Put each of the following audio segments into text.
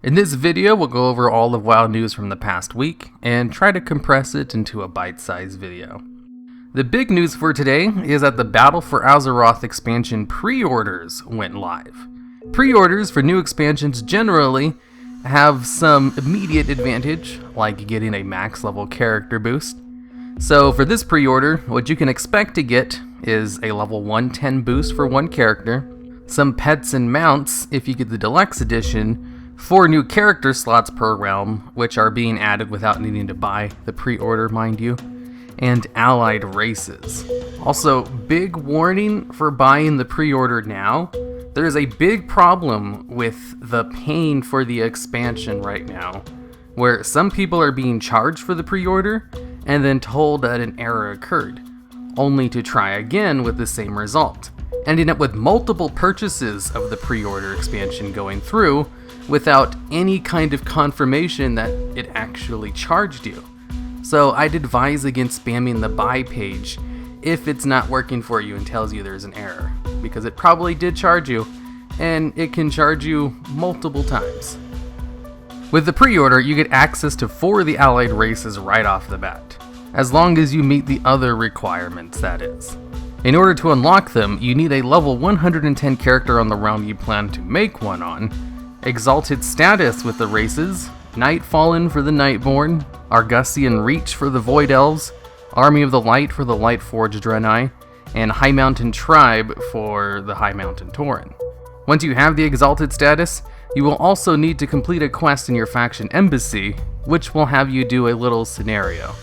In this video, we'll go over all of WoW news from the past week and try to compress it into a bite-sized video. The big news for today is that the Battle for Azeroth expansion pre-orders went live. Pre-orders for new expansions generally have some immediate advantage, like getting a max level character boost. So for this pre-order, what you can expect to get is a level 110 boost for one character, some pets and mounts if you get the Deluxe Edition, 4 new character slots per realm, which are being added without needing to buy the pre-order, mind you, and allied races. Also, big warning for buying the pre-order now. There's a big problem with the paying for the expansion right now, where some people are being charged for the pre-order and then told that an error occurred, only to try again with the same result, ending up with multiple purchases of the pre-order expansion going through without any kind of confirmation that it actually charged you. So I'd advise against spamming the buy page if it's not working for you and tells you there's an error, because it probably did charge you, and it can charge you multiple times. With the pre-order, you get access to 4 of the allied races right off the bat, as long as you meet the other requirements, that is. In order to unlock them, you need a level 110 character on the realm you plan to make one on, Exalted Status with the races, Nightfallen for the Nightborn, Argusian Reach for the Void Elves, Army of the Light for the Lightforged Draenei, and High Mountain Tribe for the High Mountain Tauren. Once you have the Exalted Status, you will also need to complete a quest in your faction embassy, which will have you do a little scenario.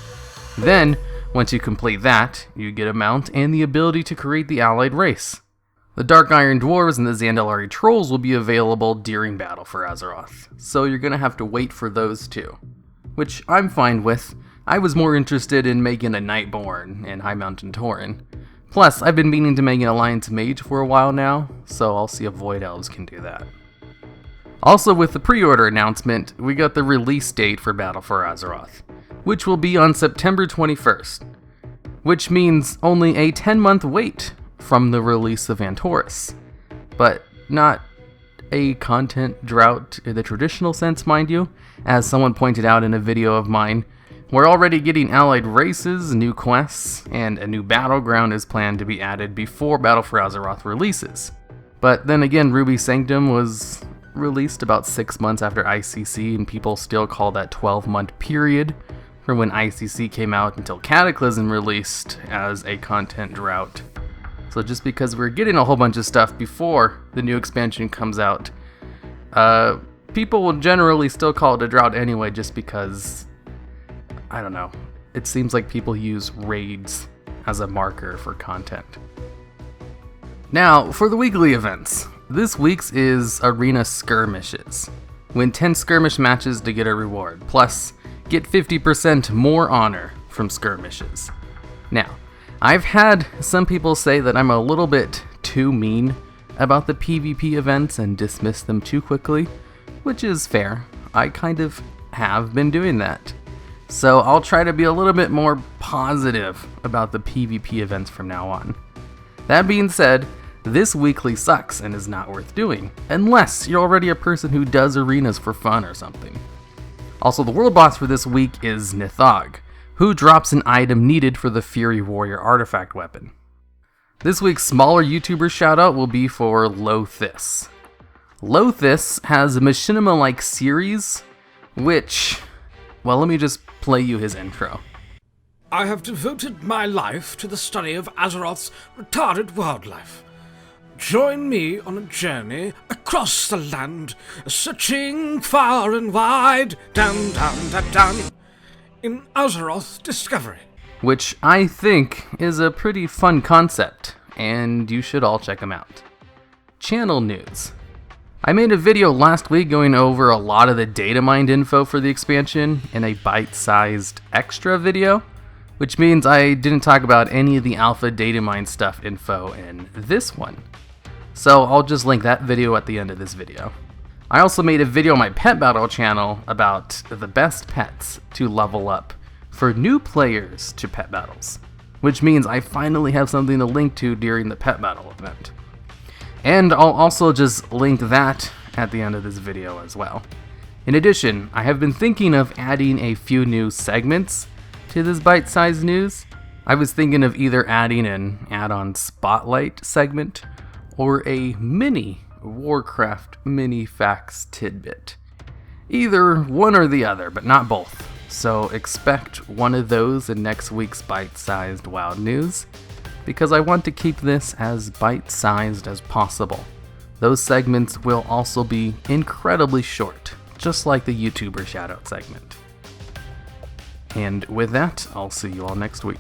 Then, once you complete that, you get a mount and the ability to create the allied race. The Dark Iron Dwarves and the Zandalari Trolls will be available during Battle for Azeroth, so you're gonna have to wait for those too, which I'm fine with. I was more interested in making a Nightborn and High Mountain Tauren. Plus, I've been meaning to make an Alliance Mage for a while now, so I'll see if Void Elves can do that. Also, with the pre-order announcement, we got the release date for Battle for Azeroth, which will be on September 21st, which means only a 10-month wait from the release of Antorus, but not a content drought in the traditional sense, mind you. As someone pointed out in a video of mine, we're already getting allied races, new quests, and a new battleground is planned to be added before Battle for Azeroth releases. But then again, Ruby Sanctum was released about 6 months after ICC, and people still call that 12-month period from when ICC came out until Cataclysm released as a content drought. So just because we're getting a whole bunch of stuff before the new expansion comes out, people will generally still call it a drought anyway, just because, I don't know, it seems like people use raids as a marker for content. Now, for the weekly events. This week's is Arena Skirmishes. Win 10 skirmish matches to get a reward, plus get 50% more honor from skirmishes. Now, I've had some people say that I'm a little bit too mean about the PvP events and dismiss them too quickly, which is fair. I kind of have been doing that. So I'll try to be a little bit more positive about the PvP events from now on. That being said, this weekly sucks and is not worth doing, unless you're already a person who does arenas for fun or something. Also, the world boss for this week is Nithog, who drops an item needed for the Fury Warrior artifact weapon. This week's smaller YouTuber shoutout will be for Lothis. Lothis has a machinima-like series, which, well, let me just play you his intro. I have devoted my life to the study of Azeroth's retarded wildlife. Join me on a journey across the land, searching far and wide, down, in Azeroth Discovery. Which I think is a pretty fun concept, and you should all check him out. Channel news. I made a video last week going over a lot of the data mined info for the expansion in a bite-sized extra video, which means I didn't talk about any of the alpha data mine stuff info in this one. So I'll just link that video at the end of this video. I also made a video on my pet battle channel about the best pets to level up for new players to pet battles, which means I finally have something to link to during the pet battle event. And I'll also just link that at the end of this video as well. In addition, I have been thinking of adding a few new segments to this bite-sized news. I was thinking of either adding an add-on spotlight segment or a mini Warcraft mini facts tidbit. Either one or the other, but not both. So expect one of those in next week's bite-sized WoW news, because I want to keep this as bite-sized as possible. Those segments will also be incredibly short, just like the YouTuber shoutout segment. And with that, I'll see you all next week.